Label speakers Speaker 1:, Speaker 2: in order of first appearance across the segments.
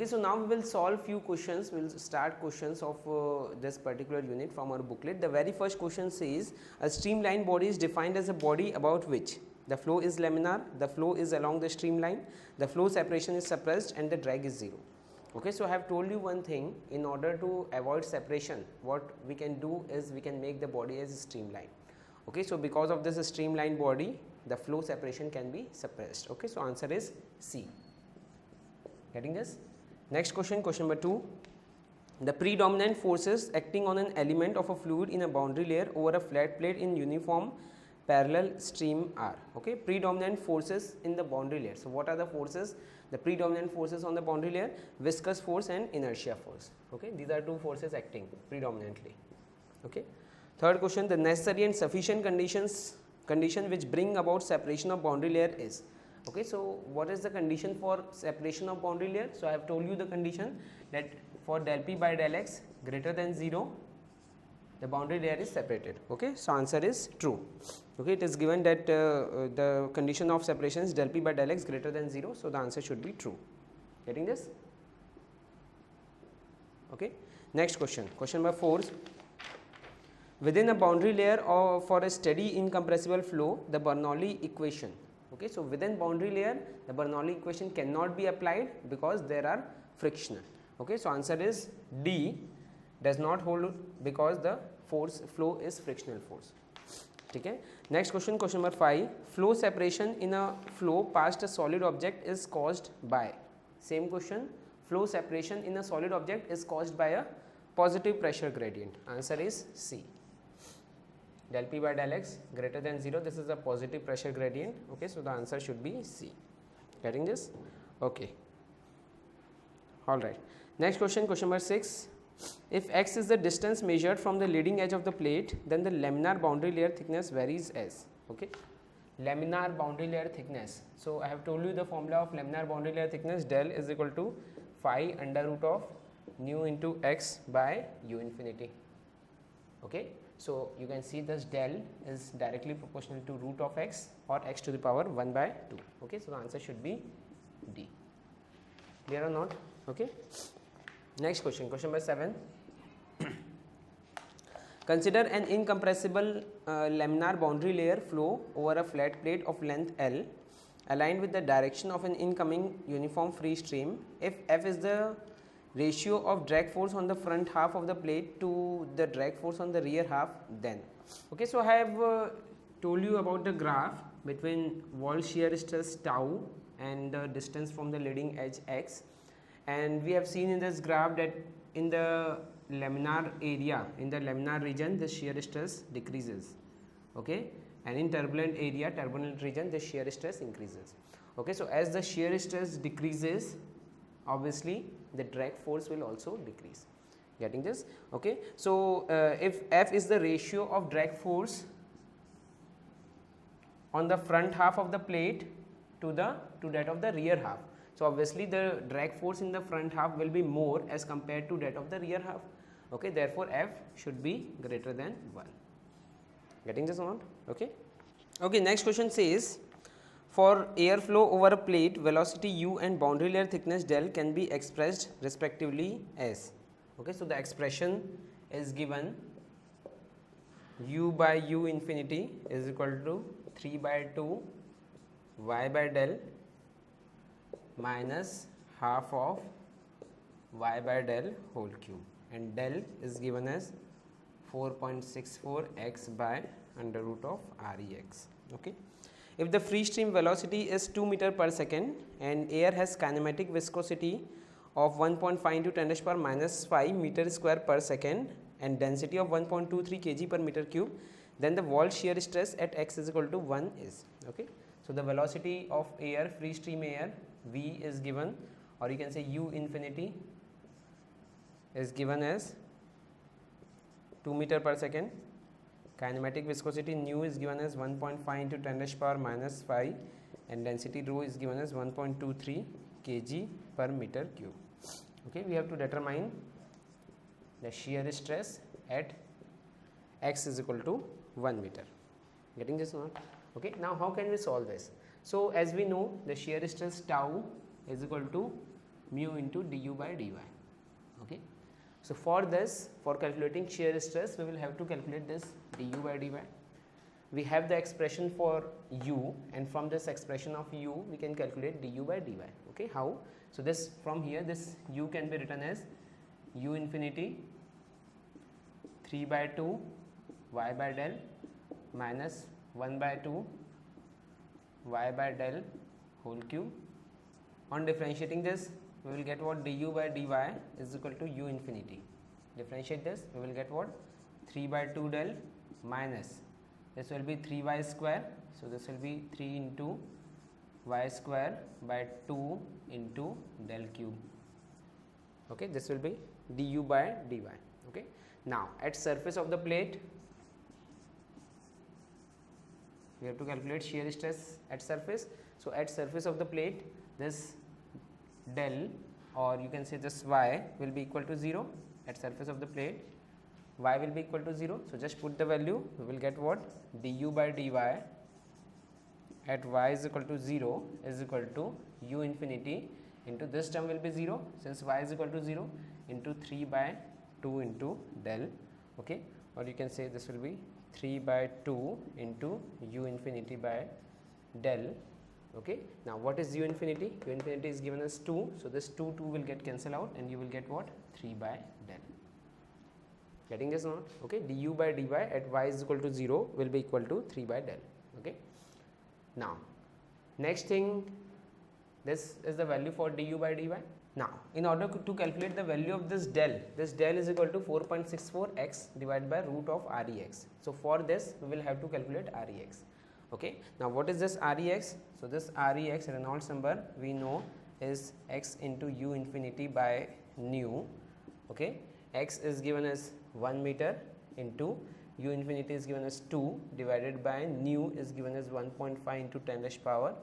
Speaker 1: Okay, so now we will solve few questions. We will start questions of this particular unit from our booklet. The very first question says a streamline body is defined as a body about which the flow is laminar, the flow is along the streamline, the flow separation is suppressed and the drag is 0. Okay, so I have told you one thing, in order to avoid separation what we can do is we can make the body as a streamline. Okay, so because of this streamline body the flow separation can be suppressed. Okay, so answer is C. Getting this? Next question, question number 2. The predominant forces acting on an element of a fluid in a boundary layer over a flat plate in uniform parallel stream are. Okay, predominant forces in the boundary layer. So what are the forces? The predominant forces on the boundary layer, viscous force and inertia force. Okay, these are two forces acting predominantly. Okay. Third question, the necessary and sufficient condition which bring about separation of boundary layer is. Okay, so what is the condition for separation of boundary layer? So I have told you the condition that for del P by del X greater than 0 the boundary layer is separated. Okay, so answer is true. Okay, it is given that the condition of separation is del P by del X greater than 0, so the answer should be true. Getting this? Okay. Next question, question number 4. Within a boundary layer or for a steady incompressible flow, the Bernoulli equation. Okay, so within boundary layer the Bernoulli equation cannot be applied because there are frictional. Okay, so answer is D, does not hold because the force flow is frictional force. Okay. Next question, question number 5. Flow separation in a flow past a solid object is caused by. Same question. Flow separation in a solid object is caused by a positive pressure gradient. Answer is C. Del P by del X greater than 0, this is a positive pressure gradient. Okay, so the answer should be C. Getting this? Okay. Alright. Next question, question number 6. If X is the distance measured from the leading edge of the plate, then the laminar boundary layer thickness varies as. Okay. Laminar boundary layer thickness. So I have told you the formula of laminar boundary layer thickness, del is equal to phi under root of nu into X by u infinity. Okay. So you can see this del is directly proportional to root of X or X to the power 1 by 2. Okay. So the answer should be D. Clear or not? Okay. Next question, question number 7. Consider an incompressible laminar boundary layer flow over a flat plate of length L aligned with the direction of an incoming uniform free stream. If F is the ratio of drag force on the front half of the plate to the drag force on the rear half, then. Okay, so I have told you about the graph between wall shear stress tau and the distance from the leading edge X. And we have seen in this graph that in the laminar area, in the laminar region, the shear stress decreases. Okay, and in turbulent area, turbulent region, the shear stress increases. Okay, so as the shear stress decreases, obviously the drag force will also decrease. Getting this? Okay, so if F is the ratio of drag force on the front half of the plate to that of the rear half. So obviously the drag force in the front half will be more as compared to that of the rear half. Okay, therefore F should be greater than 1. Getting this or not? Okay. Okay, next question says, for airflow over a plate, velocity u and boundary layer thickness del can be expressed respectively as. Okay, so the expression is given, u by u infinity is equal to 3 by 2 y by del minus half of y by del whole cube, and del is given as 4.64 x by under root of Rex. Okay. If the free stream velocity is 2 meter per second and air has kinematic viscosity of 1.5 into 10 to the power minus 5 meter square per second and density of 1.23 kg per meter cube, then the wall shear stress at X is equal to 1 is. Okay. So the velocity of air, free stream air, V is given, or you can say u infinity is given as 2 meter per second. Kinematic viscosity nu is given as 1.5 into 10 to the power minus 5 and density rho is given as 1.23 kg per meter cube. Okay, we have to determine the shear stress at X is equal to 1 meter. Getting this or not? Okay, now how can we solve this? So as we know, the shear stress tau is equal to mu into du by dy. Okay. So for this, for calculating shear stress, we will have to calculate this du by dy. We have the expression for u, and from this expression of u we can calculate du by dy. Okay, how? So this, from here this u can be written as u infinity 3 by 2 y by del minus 1 by 2 y by del whole cube. On differentiating this, we will get what? Du by dy is equal to u infinity. Differentiate this, we will get what? 3 by 2 del minus, this will be 3y square, so this will be 3 into y square by 2 into del cube. Okay, this will be du by dy. Okay, now at surface of the plate, we have to calculate shear stress at surface. So at surface of the plate, this del, or you can say this y, will be equal to 0 at surface of the plate. Y will be equal to 0. So just put the value, we will get what? Du by dy at y is equal to 0 is equal to u infinity into this term will be 0, since y is equal to 0, into 3 by 2 into del. Okay, or you can say this will be 3 by 2 into u infinity by del. Okay, now what is u infinity? U infinity is given as 2, so this 2 will get cancelled out and you will get what? 3 by del. Getting this or not? Okay, du by dy at y is equal to 0 will be equal to 3 by del. Okay, now next thing, this is the value for du by dy. Now in order to calculate the value of this del is equal to 4.64x divided by root of rex. So for this we will have to calculate rex. Okay, now what is this rex? So this rex, Reynolds number, we know is x into u infinity by nu. Okay, x is given as 1 meter into u infinity is given as 2 divided by nu is given as 1.5 into 10 raised power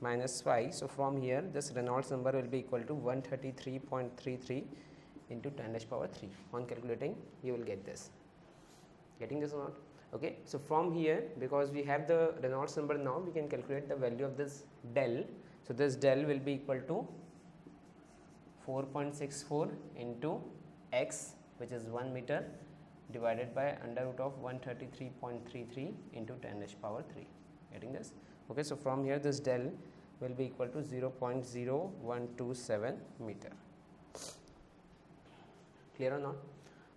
Speaker 1: minus 5. So from here this Reynolds number will be equal to 133.33 into 10 raised power 3. On calculating, you will get this. Getting this or not? Okay, so from here, because we have the Reynolds number now, we can calculate the value of this del. So this del will be equal to 4.64 into x, which is 1 meter, divided by under root of 133.33 into 10 raised power 3. Getting this? Okay, so from here this del will be equal to 0.0127 meter. Clear or not?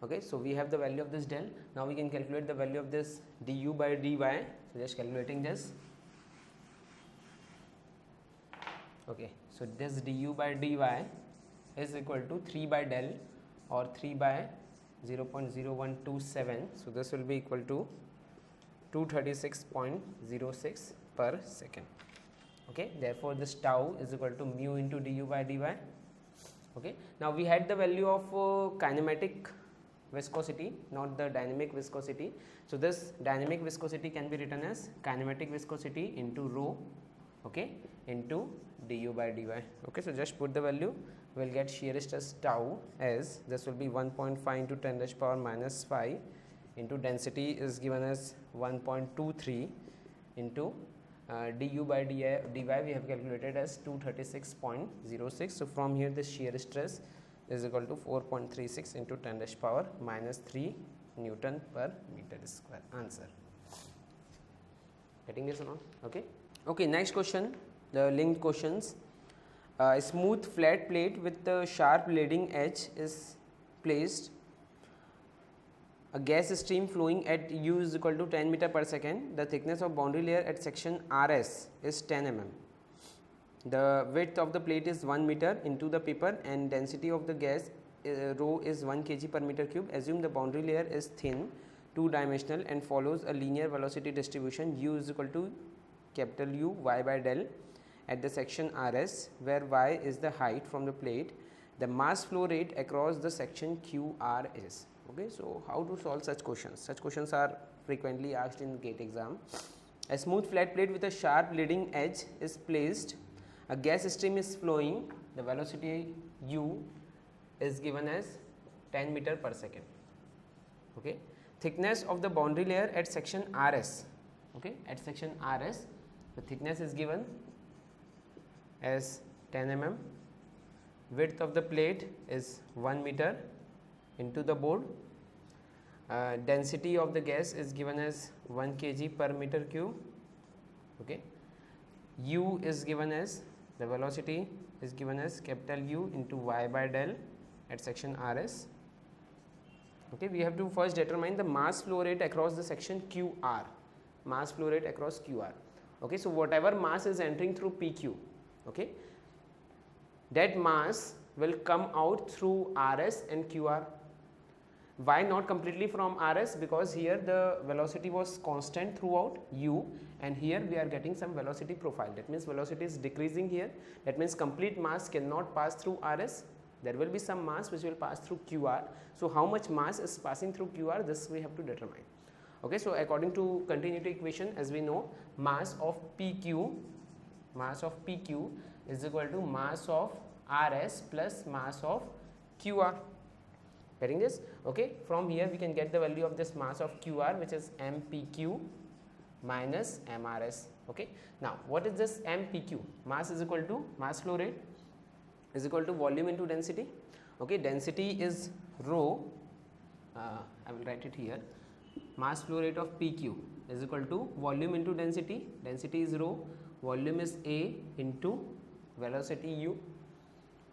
Speaker 1: Okay, so we have the value of this del. Now we can calculate the value of this du by dy. So just calculating this. Okay, so this du by dy is equal to 3 by del, or 3 by 0.0127. So this will be equal to 236.06 per second. Okay, therefore this tau is equal to mu into du by dy. Okay, now we had the value of kinematic viscosity, not the dynamic viscosity. So this dynamic viscosity can be written as kinematic viscosity into rho, okay, into du by dy. Okay, so just put the value, we will get shear stress tau as, this will be 1.5 into 10 raised power minus 5 into density is given as 1.23 into du by dy we have calculated as 236.06. So from here this shear stress is equal to 4.36 into 10 raised power minus 3 Newton per meter square. Answer. Getting this or not? Okay. Okay, next question, the linked questions. A smooth flat plate with the sharp leading edge is placed. A gas stream flowing at u is equal to 10 meter per second. The thickness of boundary layer at section RS is 10 mm. The width of the plate is 1 meter into the paper and density of the gas rho is 1 kg per meter cube. Assume the boundary layer is thin, two dimensional and follows a linear velocity distribution. U is equal to capital U y by del at the section RS, where y is the height from the plate. The mass flow rate across the section QR is. Okay, so how to solve such questions? Such questions are frequently asked in GATE exam. A smooth flat plate with a sharp leading edge is placed. A gas stream is flowing. The velocity u is given as 10 meter per second. Okay, thickness of the boundary layer at section RS. Okay, at section RS, the thickness is given as 10 mm. width of the plate is 1 meter into the board. Density of the gas is given as 1 kg per meter cube. Okay. U is given as, the velocity is given as capital U into y by del at section RS. Okay, we have to first determine the mass flow rate across the section QR. Mass flow rate across QR. Okay, so whatever mass is entering through PQ, okay, that mass will come out through RS and QR. Why not completely from RS? Because here the velocity was constant throughout U, and here we are getting some velocity profile. That means velocity is decreasing here. That means complete mass cannot pass through RS. There will be some mass which will pass through QR. So how much mass is passing through QR, this we have to determine. Okay, so according to continuity equation, as we know, mass of PQ is equal to mass of RS plus mass of QR. Getting this? Okay, from here we can get the value of this mass of QR, which is MPQ minus MRS. Okay, now what is this MPQ? Mass is equal to, mass flow rate is equal to volume into density. Okay, density is rho, I will write it here. Mass flow rate of PQ is equal to volume into density. Density is rho, volume is A into velocity U.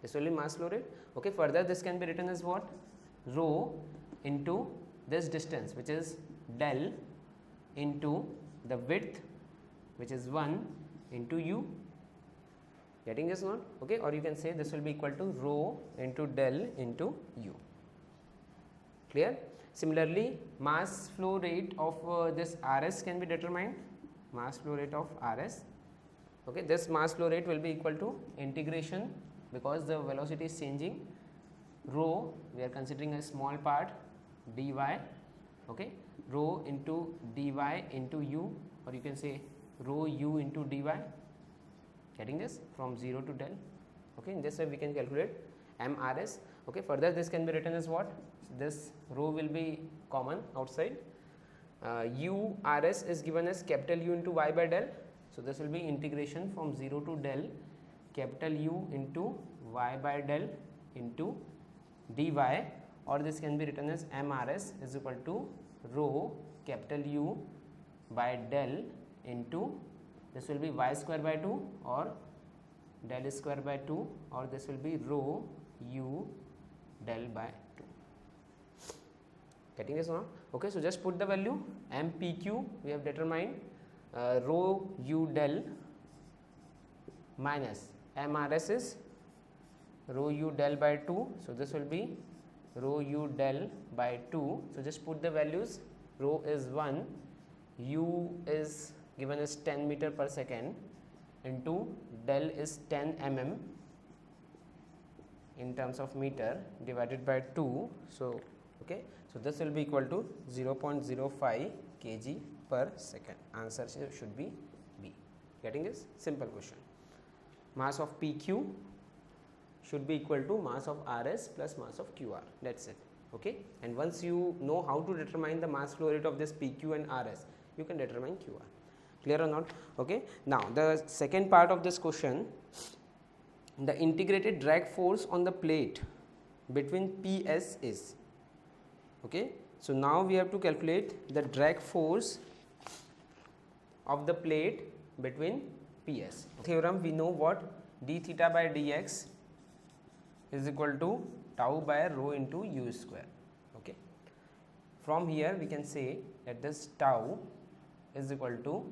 Speaker 1: This will be mass flow rate. Okay, further this can be written as what? Rho into this distance, which is del, into the width, which is 1, into U. Getting this not? Okay, or you can say this will be equal to rho into del into U. Clear? Similarly, mass flow rate of this RS can be determined. Mass flow rate of RS. Okay, this mass flow rate will be equal to integration, because the velocity is changing. Rho, we are considering a small part, dy. Okay, rho into dy into U, or you can say rho U into dy. Getting this? From 0 to del. Okay, in this way we can calculate MRS. Okay, further this can be written as what? This rho will be common outside. URS is given as capital U into y by del. So this will be integration from 0 to del capital U into y by del into dy, or this can be written as MRS is equal to rho capital U by del into, this will be y square by 2 or del square by 2, or this will be rho U del by 2. Getting this now? Okay, so just put the value MPQ we have determined, rho U del minus MRS is rho U del by 2. So this will be rho U del by 2. So just put the values. Rho is 1, U is given as 10 meter per second, into del is 10 mm in terms of meter, divided by 2. So okay, so this will be equal to 0.05 kg per second. Answer should be B. Getting this? Simple question. Mass of PQ should be equal to mass of RS plus mass of QR. That's it. Okay, and once you know how to determine the mass flow rate of this PQ and RS, you can determine QR. Clear or not? Okay, now the second part of this question, the integrated drag force on the plate between PS is. Okay, so now we have to calculate the drag force of the plate between PS. Theorem, we know what? d theta by dx is equal to tau by rho into u square. Okay, from here we can say that this tau is equal to,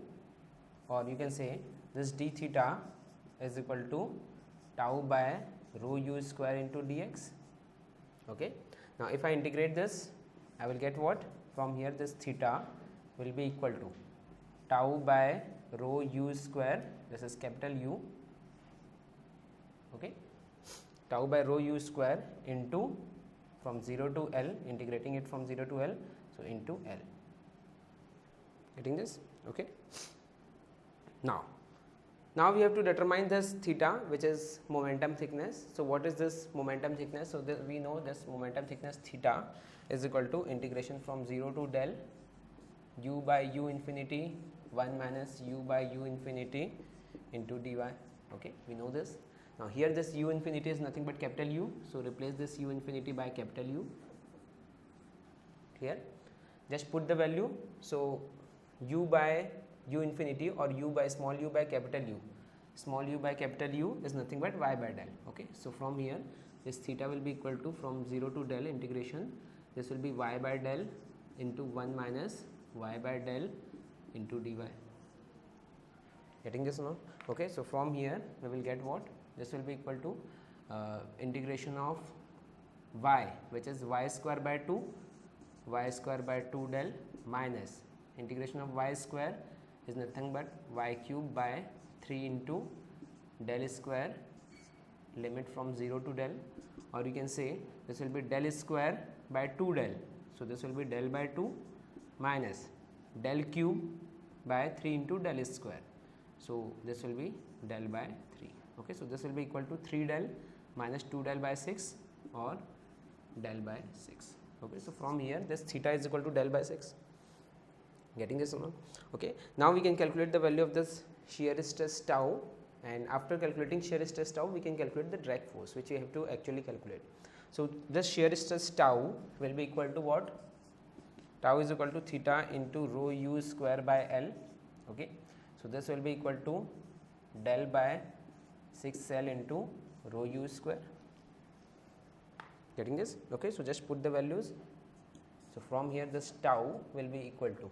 Speaker 1: or you can say this d theta is equal to tau by rho u square into dx. Okay, now if I integrate this, I will get what? From here this theta will be equal to tau by rho u square, this is capital U. Okay, tau by rho u square into, from 0 to L, integrating it from 0 to L, so into L. Getting this? Okay. Now we have to determine this theta, which is momentum thickness. So what is this momentum thickness? So we know this momentum thickness theta is equal to integration from 0 to del u by u infinity 1 minus u by u infinity into dy. Okay, we know this. Now here this u infinity is nothing but capital U, so replace this u infinity by capital U. Here just put the value, so u by u infinity or u by small u by capital U, small u by capital U is nothing but y by del. Okay, so from here this theta will be equal to, from 0 to del integration, this will be y by del into 1 minus y by del into dy. Getting this now? Okay, so from here we will get what? This will be equal to integration of y, which is y square by 2 del minus integration of y square is nothing but y cube by 3 into del square limit from 0 to del, or you can say this will be del square by 2 del. So this will be del by 2 minus del cube by 3 into del square. So this will be del by 3. Okay, so this will be equal to 3 del minus 2 del by 6 or del by 6. Okay, so from here this theta is equal to del by 6. Getting this or not? Okay, now we can calculate the value of this shear stress tau, and after calculating shear stress tau we can calculate the drag force, which we have to actually calculate. So this shear stress tau will be equal to what? Tau is equal to theta into rho u square by L. Okay, so this will be equal to del by 6L into rho u square. Getting this? Okay, so just put the values. So from here this tau will be equal to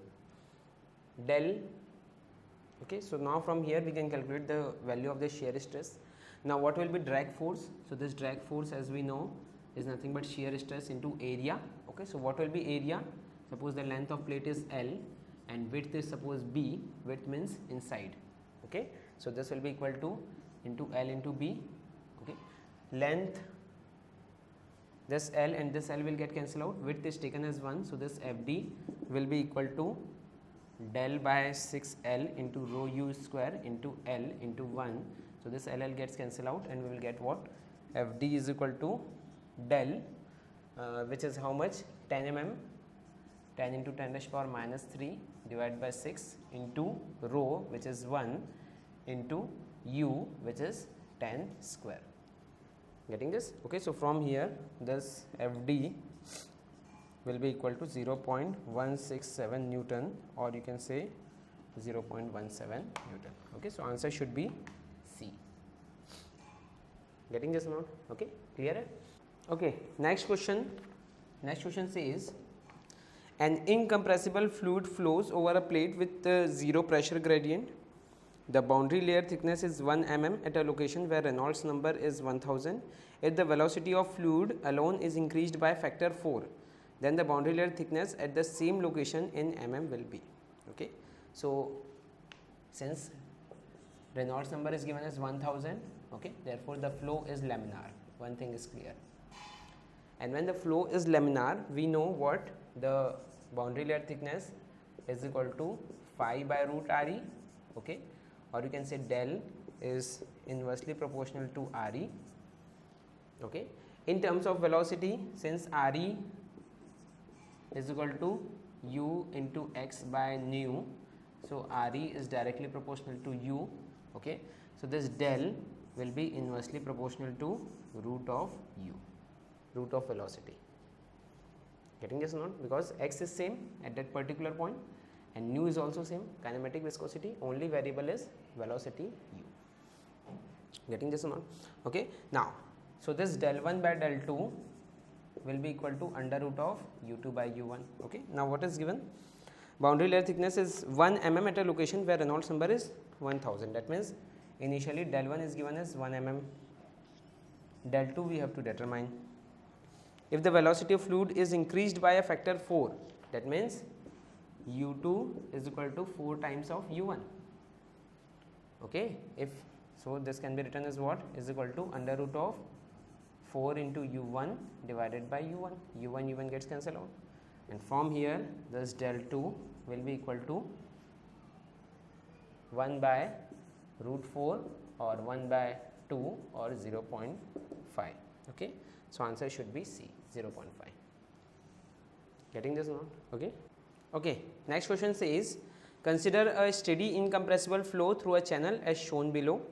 Speaker 1: del. Okay, so now from here we can calculate the value of the shear stress. Now what will be drag force? So this drag force, as we know, is nothing but shear stress into area. Okay, so what will be area? Suppose the length of plate is L and width is suppose B. Width means inside. Okay, so this will be equal to into L into B. Okay, length, this L and this L will get cancelled out. Width is taken as 1, so this FD will be equal to del by 6L into rho u square into L into 1. So this LL gets cancelled out and we will get what? FD is equal to del, which is how much? 10 mm, 10 into 10 raised to power minus 3 divided by 6 into rho, which is 1, into u, which is 10 square. Getting this? Okay, so from here this FD will be equal to 0.167 Newton, or you can say 0.17 Newton. Okay, so answer should be C. Getting this now? Okay, clear? Okay, next question. Next question says an incompressible fluid flows over a plate with zero pressure gradient. The boundary layer thickness is 1 mm at a location where Reynolds number is 1000. If the velocity of fluid alone is increased by factor 4, then the boundary layer thickness at the same location in mm will be. Okay, so since Reynolds number is given as 1000, okay, therefore the flow is laminar. One thing is clear. And when the flow is laminar, we know what? The boundary layer thickness is equal to phi by root Re. Okay, or you can say del is inversely proportional to Re. Okay, in terms of velocity, since Re is equal to u into x by nu, so Re is directly proportional to u. Okay, so this del will be inversely proportional to root of u, root of velocity. Getting this or not? Because x is same at that particular point and nu is also same, kinematic viscosity, only variable is velocity u. Getting this or not? Okay, now so this del 1 by del 2 will be equal to under root of u2 by u1. Okay, now what is given? Boundary layer thickness is 1 mm at a location where Reynolds number is 1000. That means initially del 1 is given as 1 mm, del 2 we have to determine. If the velocity of fluid is increased by a factor 4, that means u2 is equal to 4 times of u1. Okay, if so, this can be written as what? Is equal to under root of 4 into u1 divided by u1. u1 gets cancelled out, and from here this del 2 will be equal to 1 by root 4 or 1 by 2 or 0.5. Okay, so answer should be C, 0.5. Getting this or not? Okay. Okay, next question says consider a steady incompressible flow through a channel as shown below.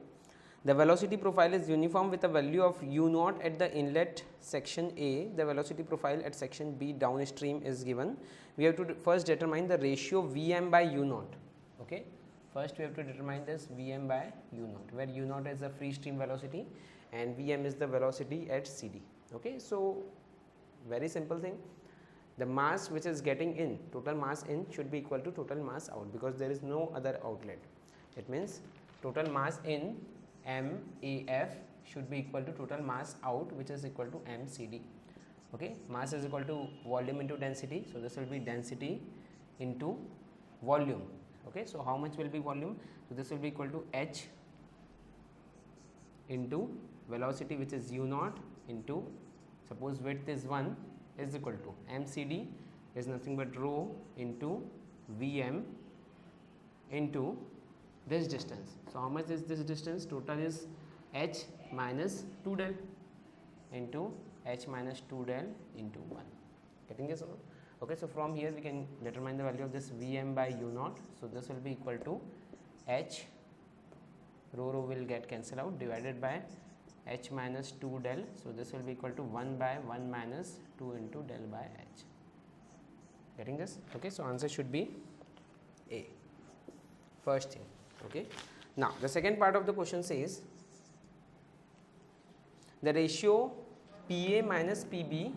Speaker 1: The velocity profile is uniform with a value of u naught at the inlet section A. The velocity profile at section B downstream is given. We have to first determine the ratio Vm by u naught. Okay. First we have to determine this Vm by u naught, where u naught is the free stream velocity and Vm is the velocity at CD. Okay. So, very simple thing. The mass which is getting in, total mass in, should be equal to total mass out, because there is no other outlet. It means total mass in MAF should be equal to total mass out, which is equal to MCD. Okay, mass is equal to volume into density, so this will be density into volume. Okay, so how much will be volume? So this will be equal to H into velocity, which is u naught, into, suppose width is 1, is equal to MCD is nothing but rho into Vm into this distance. So how much is this distance? Total is H minus 2 del into H minus 2 del into 1. Getting this or not? Okay, so from here we can determine the value of this Vm by u naught. So this will be equal to H, rho will get cancelled out, divided by H minus 2 del. So this will be equal to 1 by 1 minus 2 into del by H. Getting this? Okay, so answer should be A. First thing. Okay. Now the second part of the question says the ratio PA minus PB.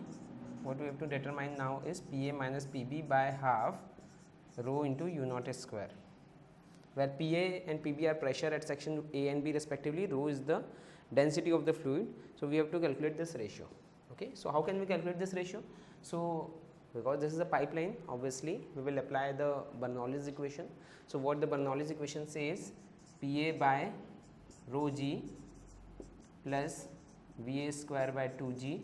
Speaker 1: What we have to determine now is PA minus PB by half rho into u naught square, where PA and PB are pressure at section A and B respectively, rho is the density of the fluid. So we have to calculate this ratio. Okay, so how can we calculate this ratio? So because this is a pipeline, obviously we will apply the Bernoulli's equation. So what the Bernoulli's equation says, PA by rho g plus VA square by 2g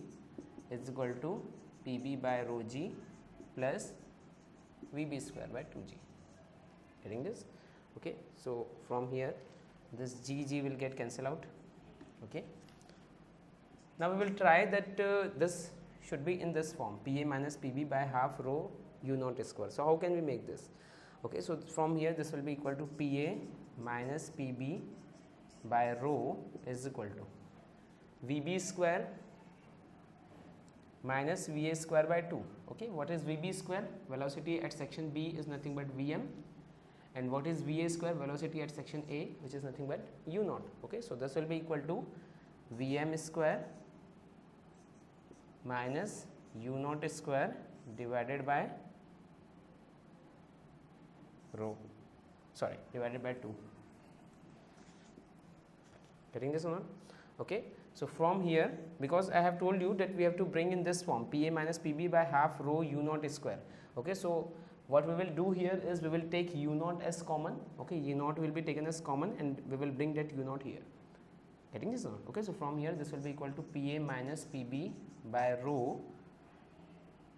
Speaker 1: is equal to PB by rho g plus VB square by 2g. Getting this? Okay, so from here this g will get cancelled out. Okay. Now we will try that this should be in this form, PA minus PB by half rho u naught square. So how can we make this? Okay, so from here this will be equal to PA minus PB by rho is equal to VB square minus VA square by 2. Okay, what is VB square? Velocity at section B is nothing but Vm, and what is VA square? Velocity at section A, which is nothing but u naught. Okay, so this will be equal to Vm square minus u naught square divided by rho, divided by 2. Getting this or not? Okay, so from here, because I have told you that we have to bring in this form, PA minus PB by half rho u naught square. Okay, so what we will do here is we will take u naught as common. Okay, u naught will be taken as common and we will bring that u naught here. Getting this or not? Okay, so from here this will be equal to PA minus PB by rho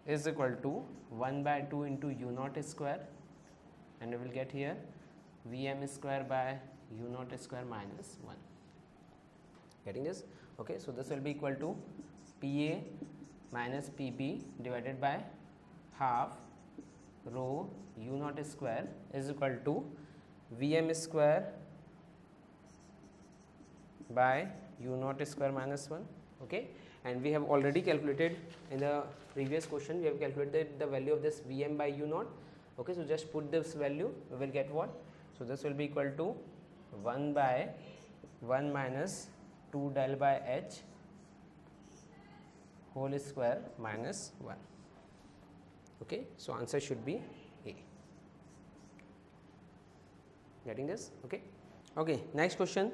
Speaker 1: is equal to 1 by 2 into u naught square, and we will get here Vm square by u naught square minus 1. Getting this? Okay, so this will be equal to PA minus PB divided by half rho u naught square is equal to Vm square by u naught square minus 1. Okay, and we have already calculated in the previous question, we have calculated the value of this Vm by u naught. Okay, so just put this value, we will get what? So this will be equal to 1 by 1 minus 2 del by H whole square minus 1. Okay, so answer should be A. Getting this? Okay. Okay, next question.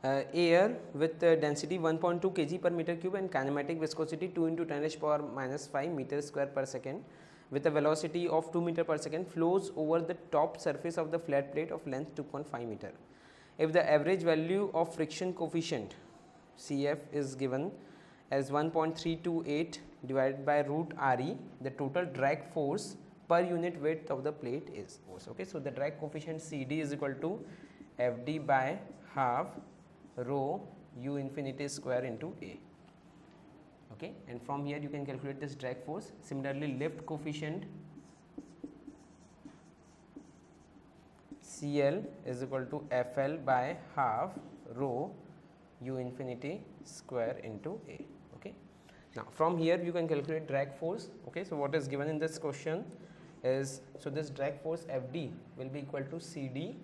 Speaker 1: Air with density 1.2 kg per meter cube and kinematic viscosity 2 into 10 raised power minus 5 meter square per second with a velocity of 2 meter per second flows over the top surface of the flat plate of length 2.5 meter. If the average value of friction coefficient CF is given as 1.328 divided by root RE, the total drag force per unit width of the plate is. Okay, so the drag coefficient CD is equal to FD by half rho u infinity square into A. Okay, and from here you can calculate this drag force. Similarly, lift coefficient CL is equal to FL by half rho u infinity square into A. Okay. Now from here you can calculate drag force. Okay. So what is given in this question is, so this drag force Fd will be equal to Cd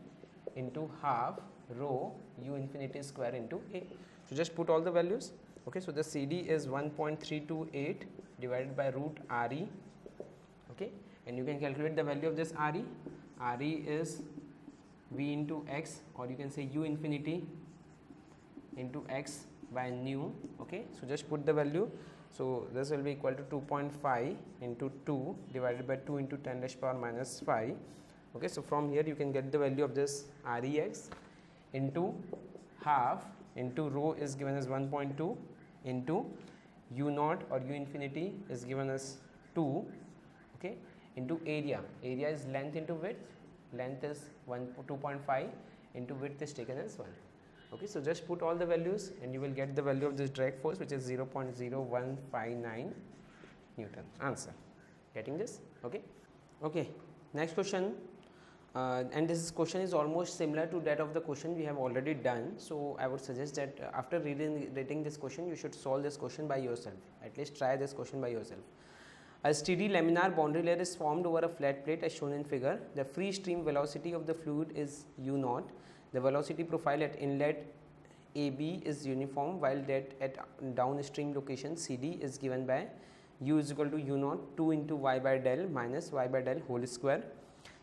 Speaker 1: into half rho u infinity square into A. So just put all the values. Okay. So the Cd is 1.328 divided by root Re. Okay. And you can calculate the value of this Re. Re is V into X, or you can say u infinity into X by nu. Okay. So just put the value. So this will be equal to 2.5 into 2 divided by 2 into 10 raised power minus 5. Okay. So from here you can get the value of this Rex into half into rho is given as 1.2 into u naught or u infinity is given as 2. Okay. Into area. Area is length into width. Length is 2.5 into width is taken as 1. Okay, so just put all the values and you will get the value of this drag force, which is 0.0159 Newton. Answer. Getting this? Okay. Okay. Next question, and this question is almost similar to that of the question we have already done. So I would suggest that after reading this question, you should solve this question by yourself. At least try this question by yourself. A steady laminar boundary layer is formed over a flat plate as shown in figure. The free stream velocity of the fluid is u naught. The velocity profile at inlet AB is uniform, while that at downstream location CD is given by u is equal to u naught 2 into y by del minus y by del whole square.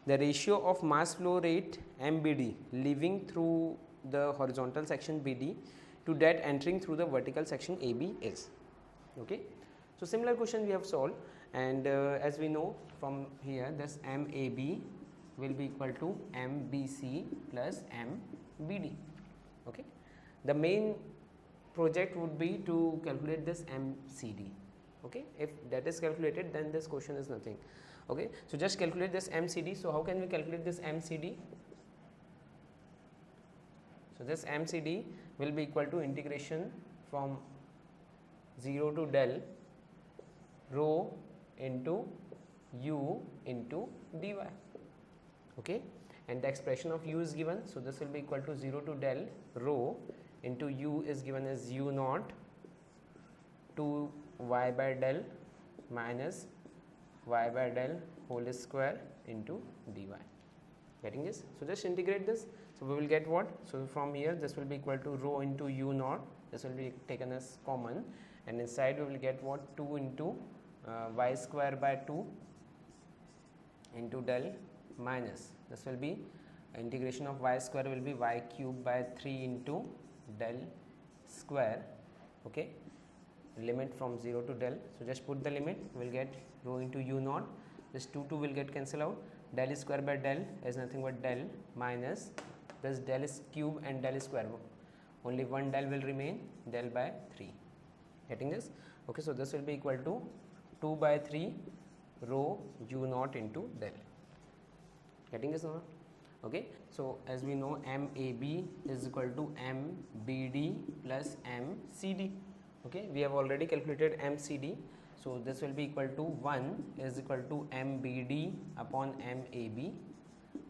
Speaker 1: The ratio of mass flow rate MBD leaving through the horizontal section BD to that entering through the vertical section AB is. Okay. So similar question we have solved, and as we know from here, this MAB will be equal to MBC plus MBD. Okay. The main project would be to calculate this MCD. Okay. If that is calculated, then this question is nothing. Okay. So just calculate this MCD. So how can we calculate this MCD? So this MCD will be equal to integration from 0 to del rho into u into dy. Okay, and the expression of u is given, so this will be equal to 0 to del rho into u is given as u naught 2 y by del minus y by del whole square into dy. Getting this? So just integrate this. So we will get what? So from here this will be equal to rho into u naught. This will be taken as common, and inside we will get what? 2 into y square by 2 into del minus, this will be integration of y square will be y cube by 3 into del square. Okay, limit from 0 to del. So just put the limit, we will get rho into u naught. This 2 will get cancelled out. Del square by del is nothing but del minus this del is cube and del square. Only one del will remain, del by 3. Getting this? Okay, so this will be equal to 2 by 3 rho u naught into del. Getting this or not? Okay, so as we know, MAB is equal to MBD plus MCD. Okay, we have already calculated MCD, so this will be equal to 1 is equal to MBD upon MAB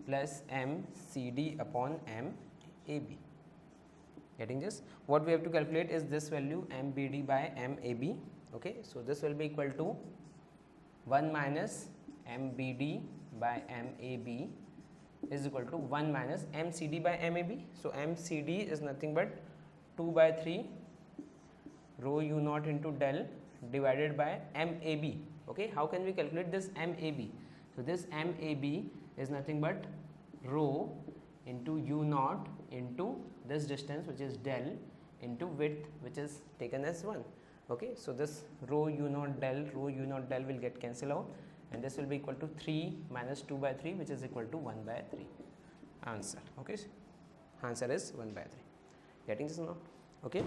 Speaker 1: plus MCD upon MAB. Getting this? What we have to calculate is this value MBD by MAB. Okay, so this will be equal to 1 minus MBD by MAB is equal to 1 minus MCD by MAB. So MCD is nothing but 2 by 3 rho u naught into del divided by MAB. Okay, how can we calculate this MAB? So this MAB is nothing but rho into u naught into this distance, which is del, into width, which is taken as 1. Okay, so this rho u naught del will get cancelled out, and this will be equal to 3 minus 2 by 3, which is equal to 1 by 3. Answer. Okay, answer is 1 by 3. Getting this now? Okay.